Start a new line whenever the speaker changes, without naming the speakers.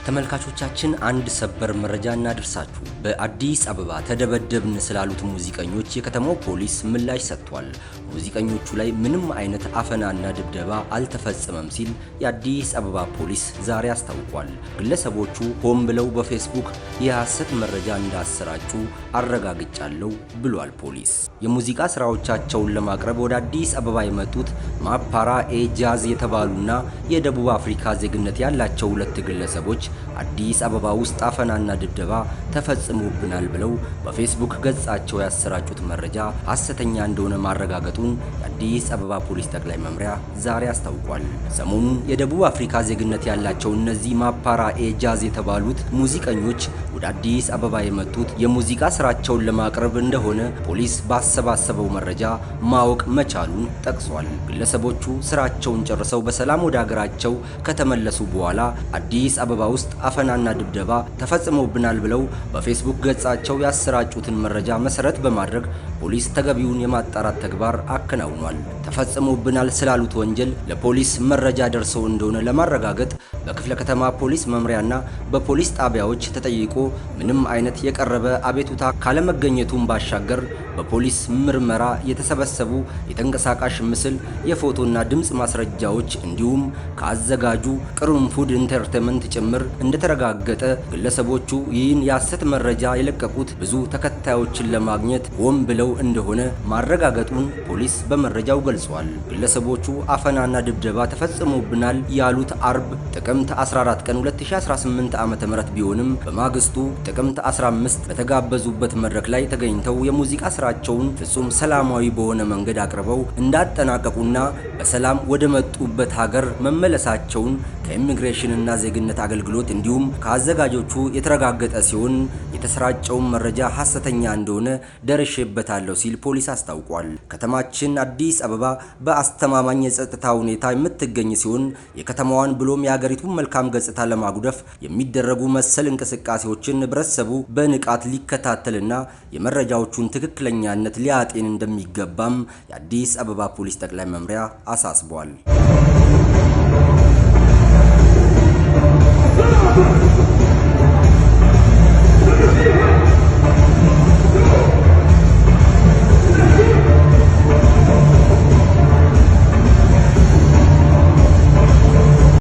ለተመልካቾቻችን አንድ ሰበር መረጃ እናደርሳችሁ። በአዲስ አበባ ተደበደብን ስላሉት ሙዚቀኞች የከተማው ፖሊስ ምላሽ ሰጥቷል። ሙዚቀኞቹ ላይ ምንም አይነት አፈናና ድብደባ አልተፈጸመም ሲል የአዲስ አበባ ፖሊስ ዛሬ አስታውቋል። ግለሰቦቹ ሆን ብለው በፌስቡክ የሐሰት መረጃ እንዳሰራጩ አረጋግጫለሁ ብሏል ፖሊስ። የሙዚቃ ስራዎቻቸውን ለማቅረብ ወደ አዲስ አበባ የመጡት ማፓራ ኤጃዝ የተባሉና የደቡብ አፍሪካ ዜግነት ያላቸው ሁለት ግለሰቦች አዲስ አበባ ውስጥ አፈናና ድብደባ ተፈጽሞብናል ብለው በፌስቡክ ገጻቸው ያሰራጩት መረጃ ሐሰተኛ እንደሆነ ማረጋገጡን የአዲስ አበባ ፖሊስ ጠቅላይ መምሪያ ዛሬ አስታውቋል። ሰሞኑን የደቡብ አፍሪካ ዜግነት ያላቸው እነዚህ ማፓራ ኤጃዝ የተባሉት ሙዚቀኞች ወደ አዲስ አበባ የመጡት የሙዚቃ ስራቸውን ለማቅረብ እንደሆነ ፖሊስ ባሰባሰበው መረጃ ማወቅ መቻሉን ጠቅሷል። ግለሰቦቹ ስራቸውን ጨርሰው በሰላም ወደ ሀገራቸው ከተመለሱ በኋላ አዲስ አበባ ውስጥ አፈናና ድብደባ ተፈጽሞብናል ብለው በፌስቡክ ገጻቸው ያሰራጩትን መረጃ መሰረት በማድረግ ፖሊስ ተገቢውን የማጣራት ተግባር አከናውኗል። ተፈጽሞብናል ስላሉት ወንጀል ለፖሊስ መረጃ ደርሰው እንደሆነ ለማረጋገጥ በክፍለ ከተማ ፖሊስ መምሪያና በፖሊስ ጣቢያዎች ተጠይቆ ምንም አይነት የቀረበ አቤቱታ ካለመገኘቱን ባሻገር በፖሊስ ምርመራ የተሰበሰቡ የተንቀሳቃሽ ምስል፣ የፎቶና ድምጽ ማስረጃዎች እንዲሁም ከአዘጋጁ ቅርንፉድ ኢንተርቴይንመንት ጭምር እንደተረጋገጠ ግለሰቦቹ ይህን የሐሰት መረጃ የለቀቁት ብዙ ተከታዮችን ለማግኘት ሆን ብለው እንደሆነ ማረጋገጡን ፖሊስ በመረጃው ገልጿል። ግለሰቦቹ አፈናና ድብደባ ተፈጽሞብናል ያሉት አርብ ጥቅምት 14 ቀን 2018 ዓ.ም ቢሆንም በማግስቱ ጥቅምት 15 በተጋበዙበት መድረክ ላይ ተገኝተው የሙዚቃ ስራቸውን ፍጹም ሰላማዊ በሆነ መንገድ አቅርበው እንዳጠናቀቁና በሰላም ወደ መጡበት ሀገር መመለሳቸውን ከኢሚግሬሽንና ዜግነት አገልግሎት እንዲሁም ከአዘጋጆቹ የተረጋገጠ ሲሆን የተሰራጨውን መረጃ ሐሰተኛ እንደሆነ ደርሼበታለሁ ሲል ፖሊስ አስታውቋል። ከተማችን አዲስ አበባ በአስተማማኝ የጸጥታ ሁኔታ የምትገኝ ሲሆን የከተማዋን ብሎም የሀገሪቱን መልካም ገጽታ ለማጉደፍ የሚደረጉ መሰል እንቅስቃሴዎችን ህብረተሰቡ በንቃት ሊከታተልና የመረጃዎቹን ትክክለኛነት ሊያጤን እንደሚገባም የአዲስ አበባ ፖሊስ ጠቅላይ መምሪያ አሳስቧል።